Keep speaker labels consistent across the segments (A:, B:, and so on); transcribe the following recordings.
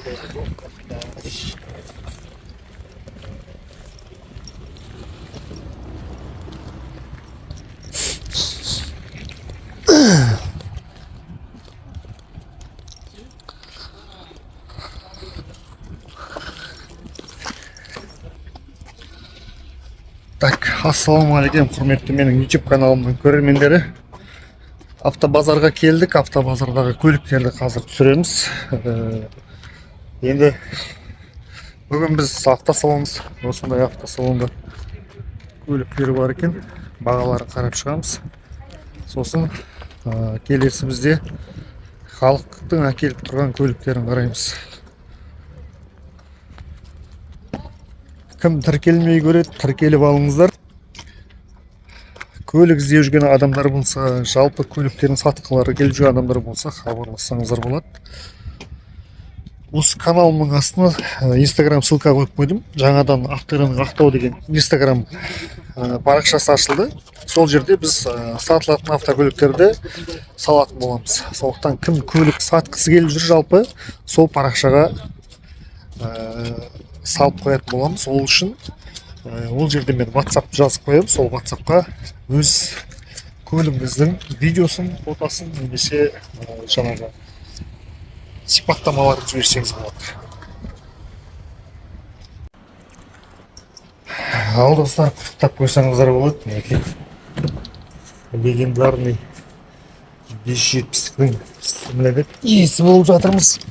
A: Так, ассалаумағалейкум, құрметті менің YouTube каналымның көрермендері. Автобазарға келдік, автобазардағы көліктерді қазір түсіреміз. Енді бүгін біз автосалонымыз, осындай автосалонда көліктері бар екен, бағаларын қарап шығамыз. Сосын келесі бізде халықтың әкеліп тұрған көліктерін қараймыз. Кім тіркелмей көреді, тіркеліп алыңыздар. Көлік іздеп жүрген адамдар болса, жалпы көліктерін сатқылары келіп жүрген адамдар болса, хабарлассаңыздар болады. Осы каналымның астына Instagram ссылка қойып қойдым. Жаңадан Автоғраның Ақтау деген Instagram парақшасы ашылды. Сол жерде біз сатылатын автокөліктерді салатын боламыз. Сондықтан кім көлік сатқысы келіп жүр, жалпы сол парақшаға салып қоятын боламыз. Ол үшін ол жерде мен WhatsApp жазып қоямын. Сол WhatsAppқа өз көлігіңіздің видеосын, фотосын немесе жаңағы сипаттамаларын жіберсеңіз болады. Ал достар, құттықтап қойсаңыздар болады. Мінекей легендарный 570-тің иесі болып жатырмыз.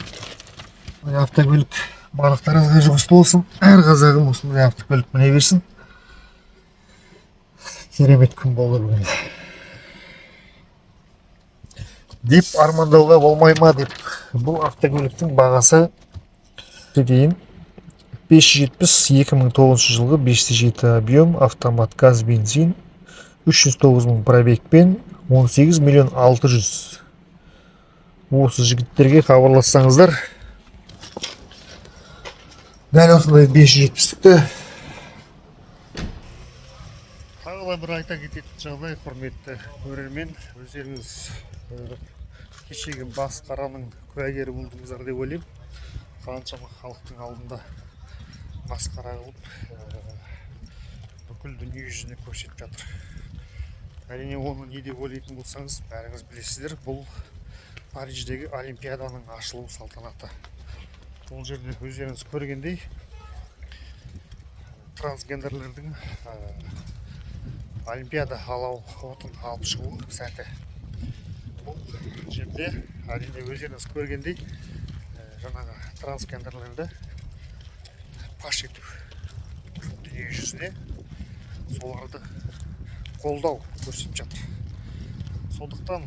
A: Автокөлік барлықтарыңызға жұғысты болсын. Әр қазағым осындай автокөлік міне берсін. Керемет күн болды бүгін. Деп армандауға болмай ма деп. Бұл автокөліктің бағасы дейін 570 2009 жылғы 507 объем, автомат, газ, бензин, 309 мың пробегпен 18 миллион 600. Осы жігіттерге хабарлассаңыздар, дәл осындай 570-тікті. Тағы бір айта кететін жағдай, құрметті көрермен, өздеріңіз кешегі басқараның куәгері болдыңыздар деп ойлаймын. Қаншама халықтың алдында масқара қылып бүкіл дүние жүзіне көрсетіп жатыр. Әрине оны не деп ойлайтын болсаңыз, бәріңіз білесіздер, бұл Париждегі Олимпиаданың ашылу салтанаты. Бұл жерде өздеріңіз көргендей трансгендерлердің Олимпиада алау отын алып шығу сәті. Бұл жерде әрине өздеріңіз көргендей жаңағы трансгендерлерді паш ету дүние жүзіне, соларды қолдау көрсетіп жатыр. Сондықтан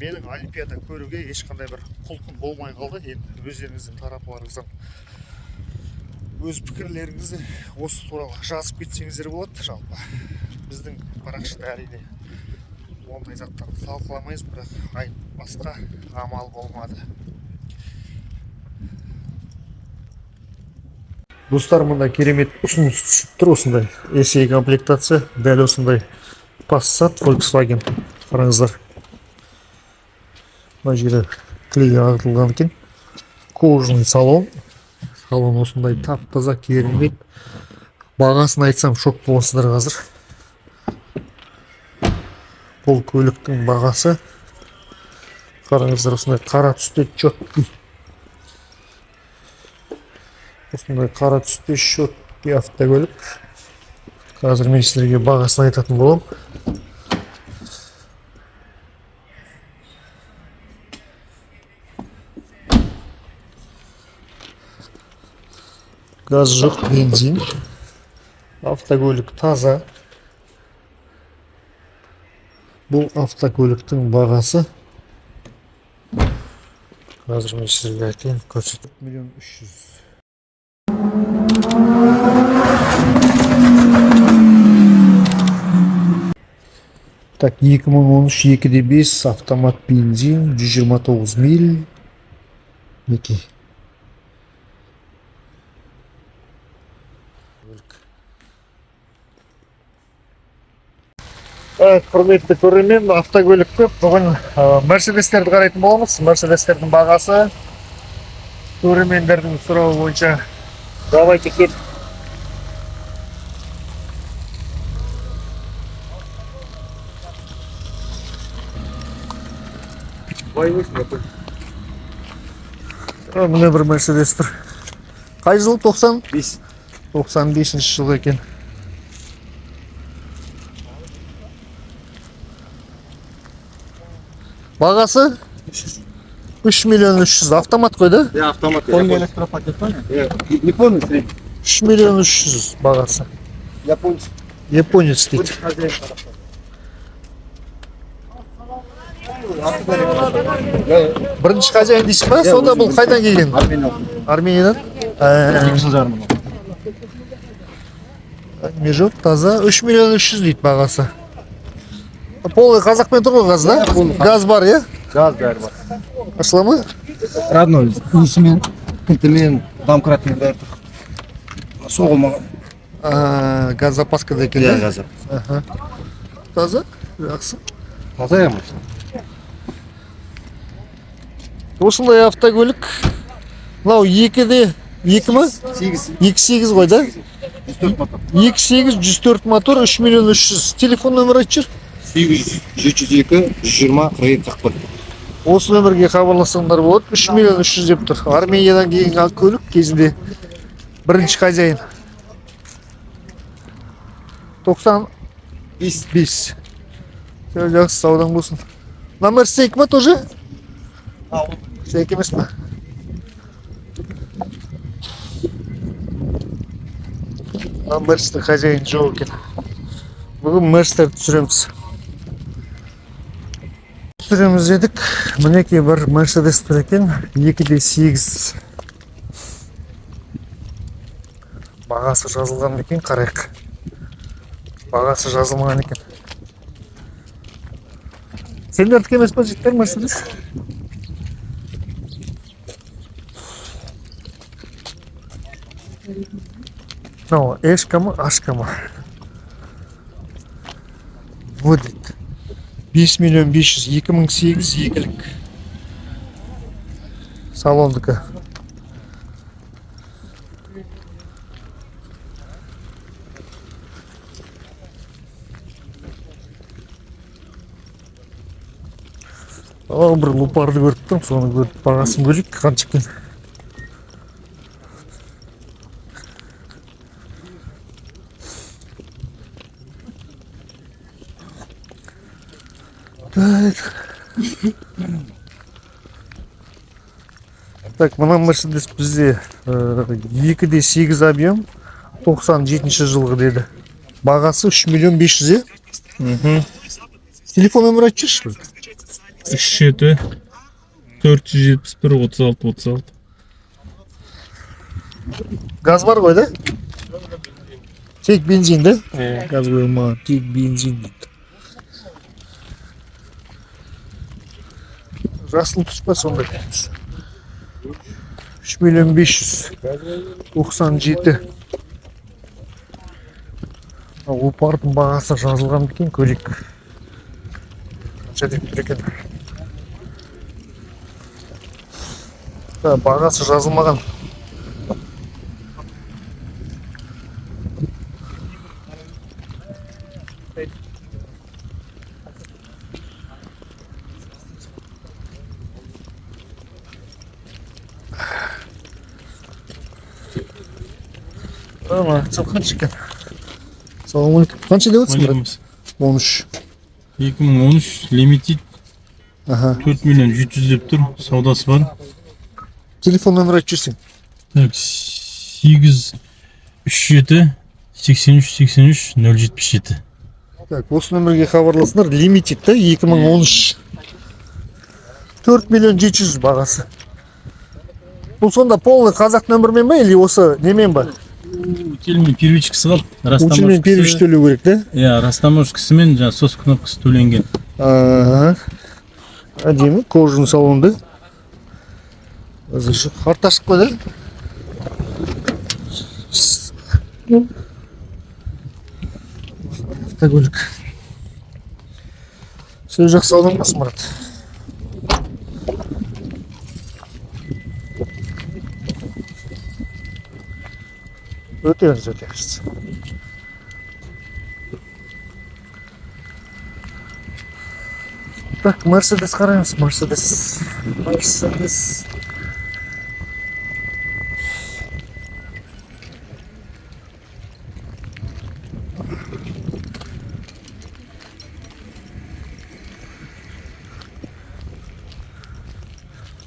A: менің Олимпиада көруге ешқандай бір құлқым болмай қалды. Енді өздеріңіздің тарапыларыңыздан өз пікірлеріңізді осы туралы жазып кетсеңіздер болады. Жалпы біздің парақшада әрине ондай заттарды талқыламаймыз, бірақ басқа амал болмады. Достар, мұнда керемет ұсыныс түсіп тұр. Осындай SE комплектация, дәл осындай Passat Volkswagen. Қараңыздар, мына жері клей ағытылған екен. Кожаный салон. Салон осындай тап-таза, керемет. Бағасын айтсам шок боласыздар қазір. Бұл көліктің бағасы, қараңыздар, осындай қара түсте четкий. Осындай қара түсте четкий автокөлік. Қазір мен сіздерге бағасын айтатын болам. Газ жоқ, бензин. Автокөлік таза. Бұл автокөліктің бағасы, қазір мен сіздерге айтайын, көрсетіп 1 300 000. Так, 2013 2.5 автомат, бензин, 129 миль. Неке. Құрметті көрермен, автокөлік көп. Бүгін Мерседестерді қарайтын боламыз. Мерседестердің бағасы көрермендердің сұрауы бойынша давайте кет. Міне бір Мерседес тұр. Қай жыл? 95? 95 жыл екен. Бағасы 3 миллион 300. Автомат қой да?
B: Автомат.
A: Полный
B: электропакет, не полный, средний.
A: 3 миллион 300 бағасы.
B: Японец.
A: Японец дейді. Бірінші хозяин дейсің ба? Сонда бұл қайдан келген? Армениядан. Әңгіме жоқ, таза. 3 миллион 300 дейді бағасы. Полный қазақпен тұр ғой газ, да? Газ бар, е?
B: Газ бәрі бар.
A: Ашыла ма?
B: Родной. Несімен, кілтімен, домкратмен бәрі тұр. Соғылмаған.
A: Газ запаскада екен,
B: Иә,
A: да?
B: газ запаска.
A: Таза? Жақсы.
B: Таза емес.
A: Осындай автокөлік. Мынау 2-де 2 ма?
B: 8.
A: 2.8 ғой, да?
B: 104 мотор.
A: 2.8 104 мотор, 3 миллион 300. Телефон нөмірі айтшы.
B: 800, 702, 120, 42, 41.
A: Осы нөмірге хабарлассаңдар болады. 3 миллион 300 деп тұр. Армениядан келген көлік кезінде бірінші хозяин. 95. Жақсы, саудаң болсын. Номер стейк ма тоже? Стейк емес па? Мерстің хозяин жоқ екен. Бүгін Мерстерді түсіреміз. Түсіреміз дедік. Мінекей бір Мерседес тұр екен. 2-де 8. Бағасы жазылған екен, қарайық. Бағасы жазылмаған екен. Сендердікі емес па жеттер Мерседес? Ну, эшка-ма, ашка-ма. Вот это. 5 миллион 500, 2008 екілік. Салондікі. Бір лупарды көріп тұрмын, соны көріп бағасын көрейік, қанша екен. Так, мына Мерседес бізде 2-де 8 объем, 97 жылғы деді. Бағасы 3 миллион 500, е? Телефон нөмір айтшы.
C: 37 471 36 36.
A: Газ бар ғой, да? Тек бензин, да? Газ қойма, тек бензин дейді. Жасыл түспа сонда. 3 миллион 500. 97. Опардың бағасы жазылған екен, көрейік. Қанша деп тұр екен. Бағасы жазылмаған. Қанша екен? Қанша деп отырсың? 13.
C: 2013 лимитит 4 миллион 700 деп тұр, саудасы бар.
A: Телефон нөмір айтып жүрсің.
C: 837 83 83 077.
A: Осы нөмірге хабарласыңдар. Лимитит, 2013. 4 миллион 700 бағасы. Бұл сонда полный қазақ нөмірмен ба, или осы немен ба?
C: Утильмен первичкасы қалды.
A: Утильмен первич төлеу керек, да?
C: Иә, растаможкасымен жаңа сос кнопкасы төленген.
A: Әдемі, кожаный салонды. Қарт ашық қой, да? Автокөлік. Сөз жақсы саудаң болсын, Марат. Өтеміз, өтеміз. Так, Мерседес қараймыз, Мерседес. Мерседес.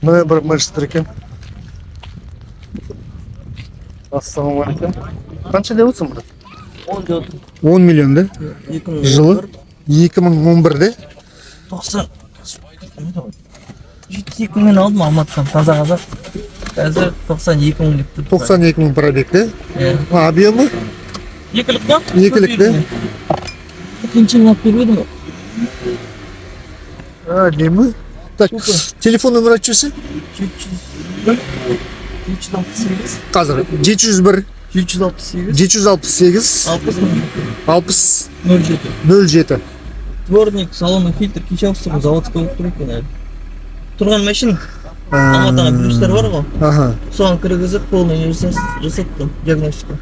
A: Мына бір Мерседес екен. Ассалаумағалейкум. Қанша деп отырсың брат? 10 миллион да? Жылы 2011-де
D: 90 72 мен алдым Алматыдан таза қазақ. Қазір 92 мың деп тұр.
A: 92 мың пробег да? Объемы?
D: Екілік па?
A: Екілік да?
D: Екіншіні алып бермеді ме?
A: Демі? Так, телефон нөмір айтып жіберсең?
D: 768
A: Қазір 701
D: 768
A: 768
D: 60
A: 60
D: 07.
A: 07.
D: Дворник, салонный фильтр, кеше ауыстырдым, заводской болып тұр екен әлі. Тұрған машина, Алматыда плюстар бар ғой.
A: Ага.
D: Соған кіргізіп, полный жасаттым, диагностика.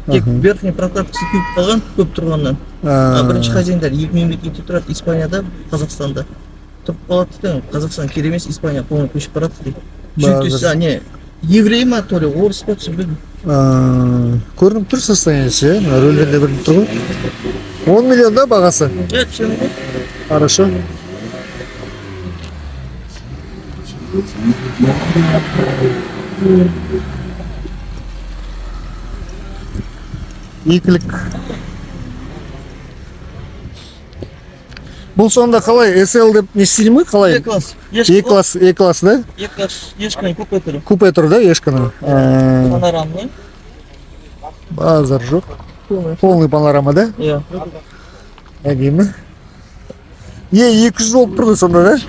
D: Тек верхний прокладкасы күйіп қалған, көп тұрғаннан. Бірінші хозяиндар екі мемлекетте тұрады, Испанияда, Қазақстанда. Тұрып қалады дейді, Қазақстан керек емес, Испания полный көшіп барады дейді. Жүйттесі, не, еврей ма, то ли, орыс па түсінбедім.
A: Көрініп тұр состояниесі, рөлдерде білініп тұр ғой. 10 миллион да бағасы?
D: Все равно.
A: Хорошо. Екілік. Бұл сонда қалай? SL деп не істейді ме? Қалай?
D: E-класс.
A: E-класс, да?
D: E-класс, ешкінің купе түрі.
A: Купе тұр да, ешкінің?
D: Панорамный.
A: Базар жоқ. Полный панорама, да?
D: Иә.
A: Әдемі. 200 болып тұрды сонда, да?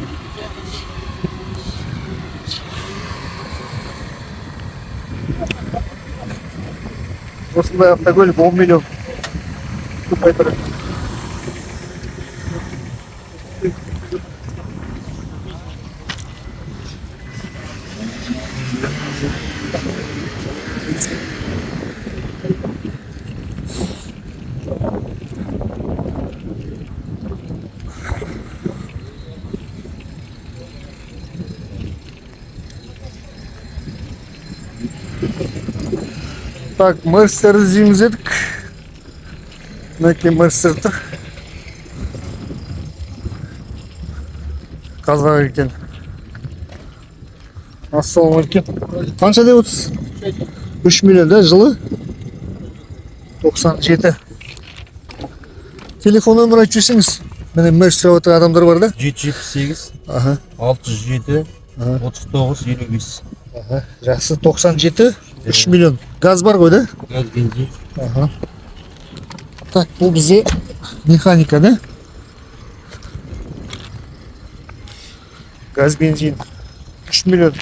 A: Осындай автокөлік 10 миллион. Купе тұры. Так, Мерседер іздейміз едік. Мінекей Мерседер тұр. Қазақ екен. Ассалаумағалейкум. Қанша деп отырсыз? 3 миллион да, жылы? 97. Телефон нөмір айтып жіберсеңіз. Міне Мерседер отырған адамдар бар да?
B: 778
A: Аха.
B: 607 39 55.
A: Жақсы, 97, 3 миллион. Газ бар ғой, да?
B: Газ, бензин.
A: Ага. Так, бұл бізде механика, да? Газ, бензин. 3 миллион.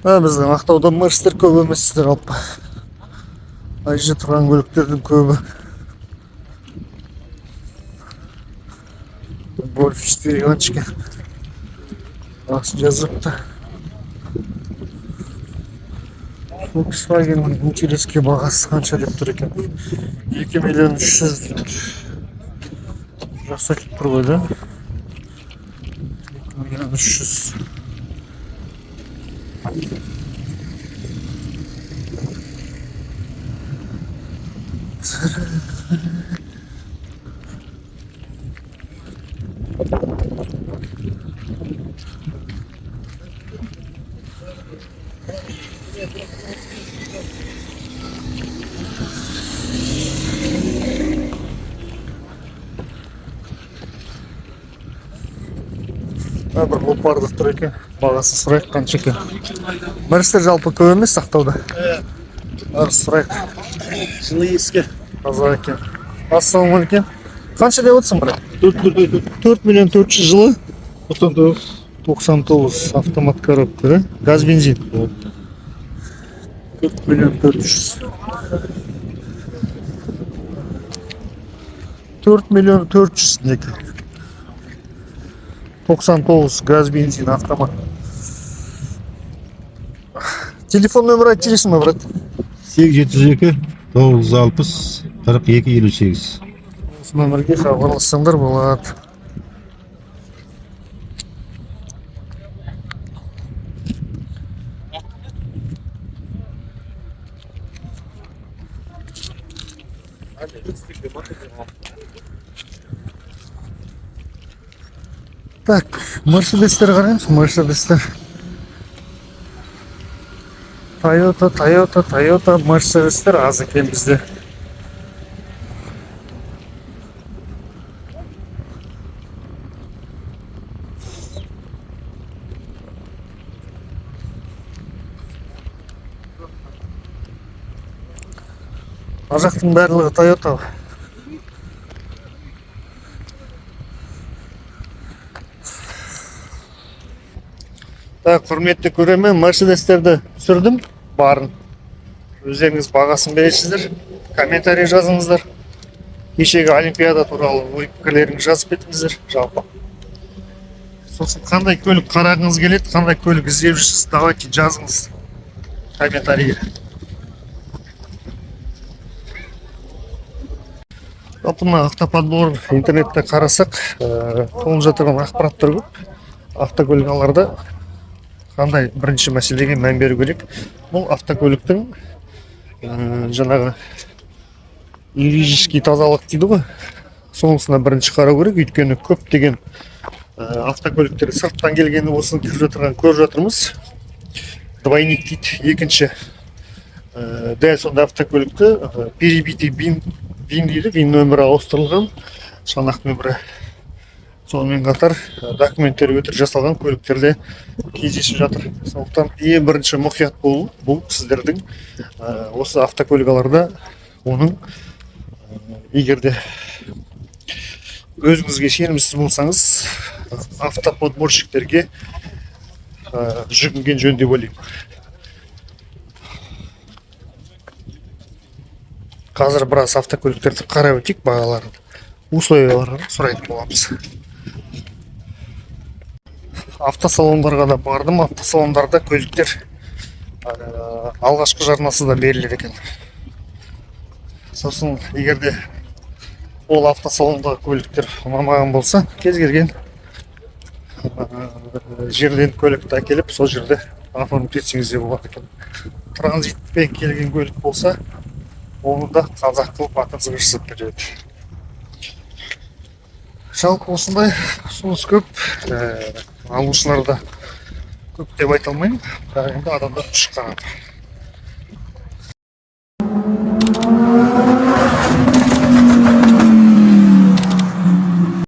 A: Біздің Ақтауда Мерседер көп емес сіздер алып. Айжы тұрған көліктердің көбі. Golf 4 гонщики. Ақсын жазыпты. Volkswagen'ның интереске бағасы қанша деп тұр екен. 2 миллион 300 жақсы айтып тұр ғой, да? 2 миллион 300. Бір лопарды тұр екен, бағасы сұрайық қанша екен. Мерседер жалпы көп емес Ақтауда. Сұрайық.
B: Жылы ескі.
A: Таза екен. Ассалаумағалейкум. Қанша деп отырсың брат? 4 миллион 400 жылы? 99 автомат коробка, да? Газ, бензин. 4.400.000. 4.400.000 неке. 99 газ бензин автомат. Телефон нөмірі айтып жібересің ба, брат?
C: 872 960 42 58.
A: Осы нөмірге хабарлассаңдар болады. Так, Мерседестер қараймыз, Мерседестер. Тойота, Мерседестер аз екен бізде. Ар жақтың барлығы Тойота. Так, құрметті көрермен, Мерседестерді түсірдім, барын. Өздеріңіз бағасын бересіздер, комментарий жазыңыздар. Кешегі Олимпиада туралы ой пікірлеріңізді жазып кетіңіздер, жалпы. Сосын қандай көлік қарағыңыз келеді, қандай көлік іздеп жүрсіз, давайте жазыңыз комментарийге. Жалпы мына автоподбор интернетте қарасақ, толып жатырған ақпараттар көп. Автокөлік қандай бірінші мәселеге мән беру керек. Бұл автокөліктің жаңағы юридический тазалық дейді ғой. Сонысына бірінші қарау керек, өйткені көптеген автокөліктер сырттан келгені осыны көріп жатырмыз. Двойник дейді, екінші. Дәл сонда автокөлікті перебитый вин дейді, вин нөмірі ауыстырылған, санақ нөмірі. Сонымен қатар документтер өтір жасалған көліктерде кездесіп жатыр. Сондықтан ең бірінші мұқият болу, бұл сіздердің осы автокөлік оның егерде өзіңізге сенімсіз болсаңыз, автоподборщиктерге жүгінген жөн деп ойлаймын. Қазір біраз автокөліктерді қарап өтейік, бағаларын, условияларын сұрайтын боламыз. Автосалондарға да бардым, автосалондарда көліктер алғашқы жарнасы да беріледі екен. Сосын егерде ол автосалондағы көліктер ұнамаған болса, кез келген жерден көлікті әкеліп, сол жерде оформить етсеңіз де болады екен. Транзитпен келген көлік болса, оны да қазақ қылып атыңызға жасап береді. Жалпы осындай ұсыныс көп, алушыларда көп деп айта алмаймын, бірақ енді адамдар күш қарады.